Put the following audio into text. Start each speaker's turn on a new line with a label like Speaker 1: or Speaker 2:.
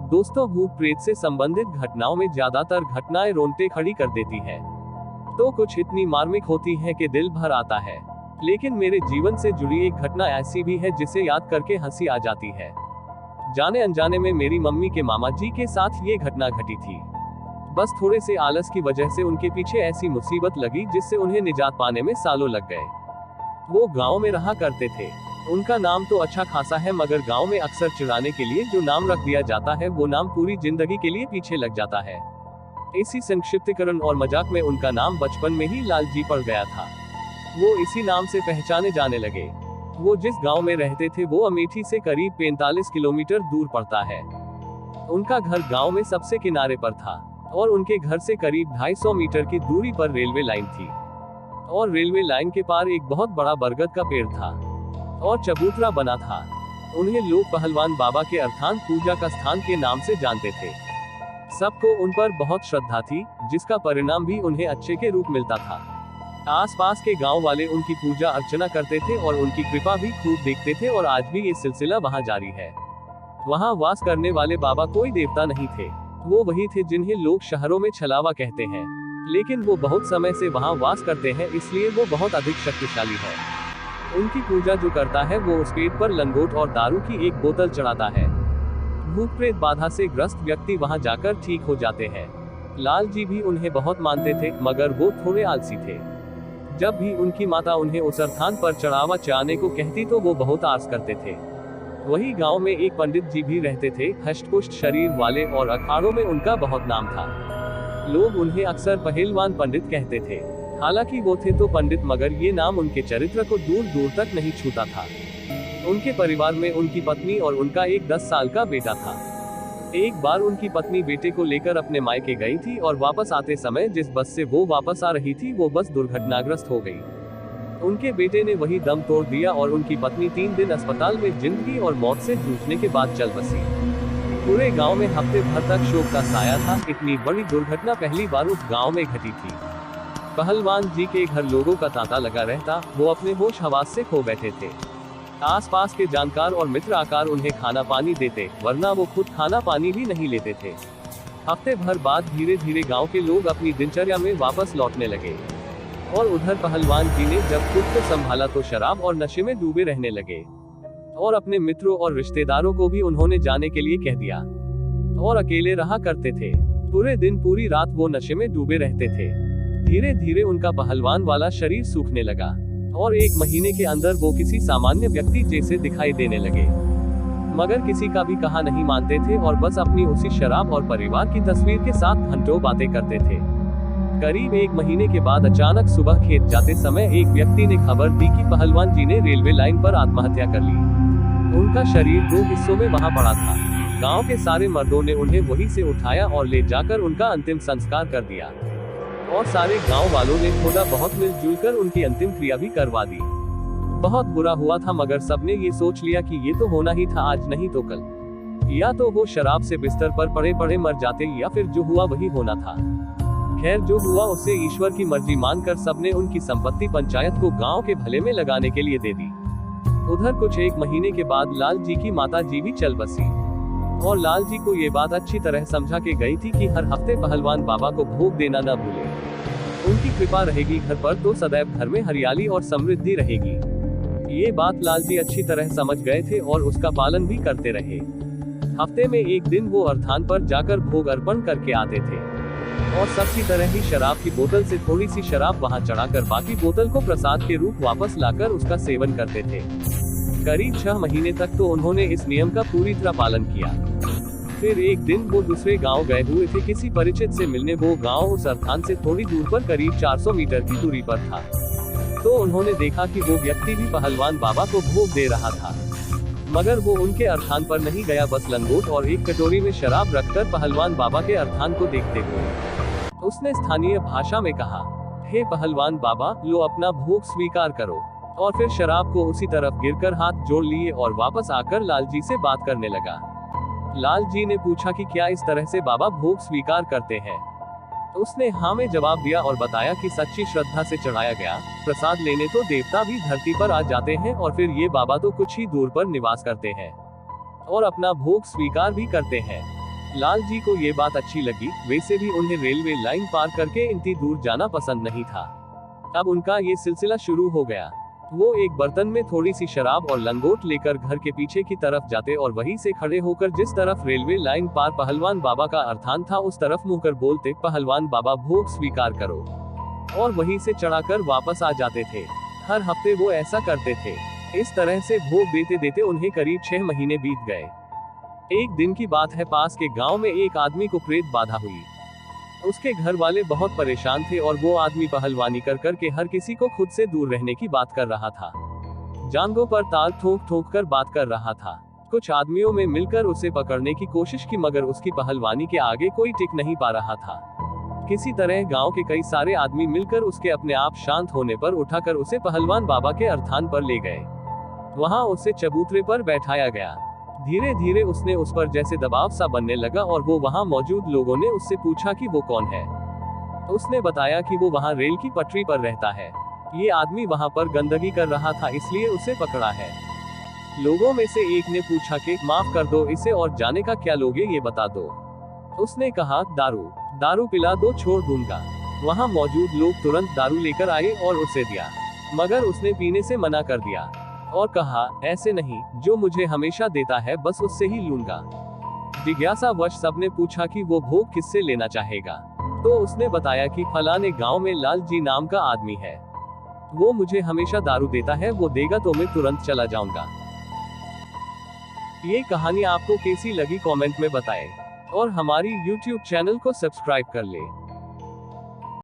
Speaker 1: दोस्तों, भूत प्रेत से संबंधित घटनाओं में ज्यादातर घटनाएं रोंगटे खड़ी कर देती हैं। तो कुछ इतनी मार्मिक होती हैं कि दिल भर आता है। लेकिन मेरे जीवन से जुड़ी एक घटना ऐसी भी है जिसे याद करके हंसी आ जाती है। जाने अनजाने में मेरी मम्मी के मामा जी के साथ ये घटना घटी थी। बस थोड़े से आलस की वजह से उनके पीछे ऐसी मुसीबत लगी जिससे उन्हें निजात पाने में सालों लग गए। वो गांव में रहा करते थे। उनका नाम तो अच्छा खासा है, मगर गांव में अक्सर चिढ़ाने के लिए जो नाम रख दिया जाता है वो नाम पूरी जिंदगी के लिए पीछे लग जाता है। इसी संक्षिप्तीकरण और मजाक में उनका नाम बचपन में ही लालजी पड़ गया था। वो इसी नाम से पहचाने जाने लगे। वो जिस गांव में रहते थे वो अमेठी से करीब 45 किलोमीटर दूर पड़ता है। उनका घर गांव में सबसे किनारे पर था और उनके घर से करीब 250 मीटर की दूरी पर रेलवे लाइन थी। और रेलवे लाइन के पार एक बहुत बड़ा बरगद का पेड़ था और चबूतरा बना था। उन्हें लोग पहलवान बाबा के अर्थात पूजा का स्थान के नाम से जानते थे। सबको उन पर बहुत श्रद्धा थी, जिसका परिणाम भी उन्हें अच्छे के रूप मिलता था। आसपास के गांव वाले उनकी पूजा अर्चना करते थे और उनकी कृपा भी खूब देखते थे और आज भी ये सिलसिला वहां जारी है। वहां वास करने वाले बाबा कोई देवता नहीं थे, वो वही थे जिन्हें लोग शहरों में छलावा कहते हैं। लेकिन वो बहुत समय से वहां वास करते हैं, इसलिए वो बहुत अधिक शक्तिशाली है। उनकी पूजा जो करता है वो उस पेड़ पर लंगोट और दारू की एक बोतल चढ़ाता है। भूत प्रेत बाधा से ग्रस्त व्यक्ति वहां जाकर ठीक हो जाते हैं। लाल जी भी उन्हें बहुत मानते थे, मगर वो थोड़े आलसी थे। जब भी उनकी माता उन्हें उस स्थान पर चढ़ावा चढ़ाने को कहती तो वो बहुत आस करते थे। वही गांव में एक पंडित जी भी रहते थे, हष्टपुष्ट शरीर वाले, और अखाड़ों में उनका बहुत नाम था। लोग उन्हें अक्सर पहलवान पंडित कहते थे। हालांकि वो थे तो पंडित, मगर ये नाम उनके चरित्र को दूर दूर तक नहीं छूता था। उनके परिवार में उनकी पत्नी और उनका एक 10 साल का बेटा था। एक बार उनकी पत्नी बेटे को लेकर अपने मायके गई थी और वापस आते समय जिस बस से वो वापस आ रही थी वो बस दुर्घटनाग्रस्त हो गई। उनके बेटे ने वही दम तोड़ दिया और उनकी पत्नी 3 दिन अस्पताल में जिंदगी और मौत से जूझने के बाद चल बसी। पूरे गांव में हफ्ते भर तक शोक का साया था। इतनी बड़ी दुर्घटना पहली बार उस गांव में घटी थी। पहलवान जी के घर लोगों का तांता लगा रहता, वो अपने होश हवास से खो बैठे थे। आसपास के जानकार और मित्र आकर उन्हें खाना पानी देते, वरना वो खुद खाना पानी भी नहीं लेते थे। हफ्ते भर बाद धीरे धीरे गांव के लोग अपनी दिनचर्या में वापस लौटने लगे और उधर पहलवान जी ने जब खुद को संभाला तो शराब और नशे में डूबे रहने लगे और अपने मित्रों और रिश्तेदारों को भी उन्होंने जाने के लिए कह दिया और अकेले रहा करते थे। पूरे दिन पूरी रात वो नशे में डूबे रहते थे। धीरे धीरे उनका पहलवान वाला शरीर सूखने लगा और 1 महीने के अंदर वो किसी सामान्य व्यक्ति जैसे दिखाई देने लगे। मगर किसी का भी कहा नहीं मानते थे और बस अपनी उसी शराब और परिवार की तस्वीर के साथ घंटों बातें करते थे। करीब 1 महीने के बाद अचानक सुबह खेत जाते समय एक व्यक्ति ने खबर दी कि पहलवान जी ने रेलवे लाइन पर आत्महत्या कर ली। उनका शरीर 2 हिस्सों में वहां पड़ा था। गांव के सारे मर्दों ने उन्हें वहीं से उठाया और ले जाकर उनका अंतिम संस्कार कर दिया और सारे गांव वालों ने थोड़ा बहुत मिलजुल कर उनकी अंतिम क्रिया भी करवा दी। बहुत बुरा हुआ था, मगर सबने ये सोच लिया कि ये तो होना ही था, आज नहीं तो कल। या तो वो शराब से बिस्तर पर पड़े पड़े मर जाते या फिर जो हुआ वही होना था। खैर, जो हुआ उसे ईश्वर की मर्जी मानकर सबने उनकी संपत्ति पंचायत को गांव के भले में लगाने के लिए दे दी। उधर कुछ 1 महीने के बाद लाल जी की माता जी भी चल बसी और लाल जी को ये बात अच्छी तरह समझा के गई थी कि हर हफ्ते पहलवान बाबा को भोग देना न भूले। उनकी कृपा रहेगी घर पर तो सदैव घर में हरियाली और समृद्धि रहेगी। ये बात लाल जी अच्छी तरह समझ गए थे और उसका पालन भी करते रहे। हफ्ते में एक दिन वो अर्थान पर जाकर भोग अर्पण करके आते थे और सबकी तरह ही शराब की बोतल से थोड़ी सी शराब वहां चढ़ाकर बाकी बोतल को प्रसाद के रूप वापस लाकर उसका सेवन करते थे। करीब 6 महीने तक तो उन्होंने इस नियम का पूरी तरह पालन किया। फिर एक दिन वो दूसरे गांव गए हुए थे किसी परिचित से मिलने। वो गांव उस अर्थान से थोड़ी दूर पर करीब 400 मीटर की दूरी पर था। तो उन्होंने देखा कि वो व्यक्ति भी पहलवान बाबा को भोग दे रहा था, मगर वो उनके अर्थान पर नहीं गया, बस लंगोट और एक कटोरी में शराब रखकर पहलवान बाबा के अर्थान को देखते हुए उसने स्थानीय भाषा में कहा, हे पहलवान बाबा, लो अपना भोग स्वीकार करो। और फिर शराब को उसी तरफ गिरकर हाथ जोड़ लिए और वापस आकर लाल जी से बात करने लगा। लाल जी ने पूछा कि क्या इस तरह से बाबा भोग स्वीकार करते हैं? तो उसने हाँ में जवाब दिया और बताया कि सच्ची श्रद्धा से चढ़ाया गया प्रसाद लेने तो देवता भी धरती पर आ जाते हैं और फिर ये बाबा तो कुछ ही दूर पर निवास करते हैं और अपना भोग स्वीकार भी करते हैं। लाल जी को ये बात अच्छी लगी, वैसे भी उन्हें रेलवे लाइन पार करके इतनी दूर जाना पसंद नहीं था। अब उनका ये सिलसिला शुरू हो गया। वो एक बर्तन में थोड़ी सी शराब और लंगोट लेकर घर के पीछे की तरफ जाते और वहीं से खड़े होकर जिस तरफ रेलवे लाइन पार पहलवान बाबा का अर्थान था उस तरफ मुंह कर बोलते, पहलवान बाबा भोग स्वीकार करो, और वहीं से चढ़ाकर वापस आ जाते थे। हर हफ्ते वो ऐसा करते थे। इस तरह से भोग देते देते उन्हें करीब 6 महीने बीत गए। एक दिन की बात है, पास के गांव में एक आदमी को प्रेत बाधा हुई। उसके घर वाले बहुत परेशान थे और वो आदमी पहलवानी कर कर के हर किसी को खुद से दूर रहने की बात कर रहा था। जांघों पर ताल ठोक ठोक कर बात कर रहा था। कुछ आदमियों में मिलकर उसे पकड़ने की कोशिश की, मगर उसकी पहलवानी के आगे कोई टिक नहीं पा रहा था। किसी तरह गांव के कई सारे आदमी मिलकर उसके अपने आप शांत होने पर उठाकर उसे पहलवान बाबा के अर्थान पर ले गए। वहां उसे चबूतरे पर बैठाया गया। धीरे धीरे उसने उस पर जैसे दबाव सा बनने लगा और वो वहां मौजूद लोगों ने उससे पूछा कि वो कौन है। उसने बताया कि वो वहां रेल की पटरी पर रहता है। ये आदमी वहां पर गंदगी कर रहा था, इसलिए उसे पकड़ा है। लोगों में से एक ने पूछा कि माफ कर दो इसे, और जाने का क्या लोगे ये बता दो। उसने कहा, दारू पिला दो, छोड़ दूंगा। वहां मौजूद लोग तुरंत दारू लेकर आए और उसे दिया, मगर उसने पीने से मना कर दिया और कहा, ऐसे नहीं, जो मुझे हमेशा देता है बस उससे ही लूंगा। जिज्ञासावश सबने पूछा कि वो भोग किससे लेना चाहेगा, तो उसने बताया कि फलाने गांव में लाल जी नाम का आदमी है, वो मुझे हमेशा दारू देता है, वो देगा तो मैं तुरंत चला जाऊंगा। ये कहानी आपको कैसी लगी कमेंट में बताएं, और हमारी YouTube चैनल को सब्सक्राइब कर ले।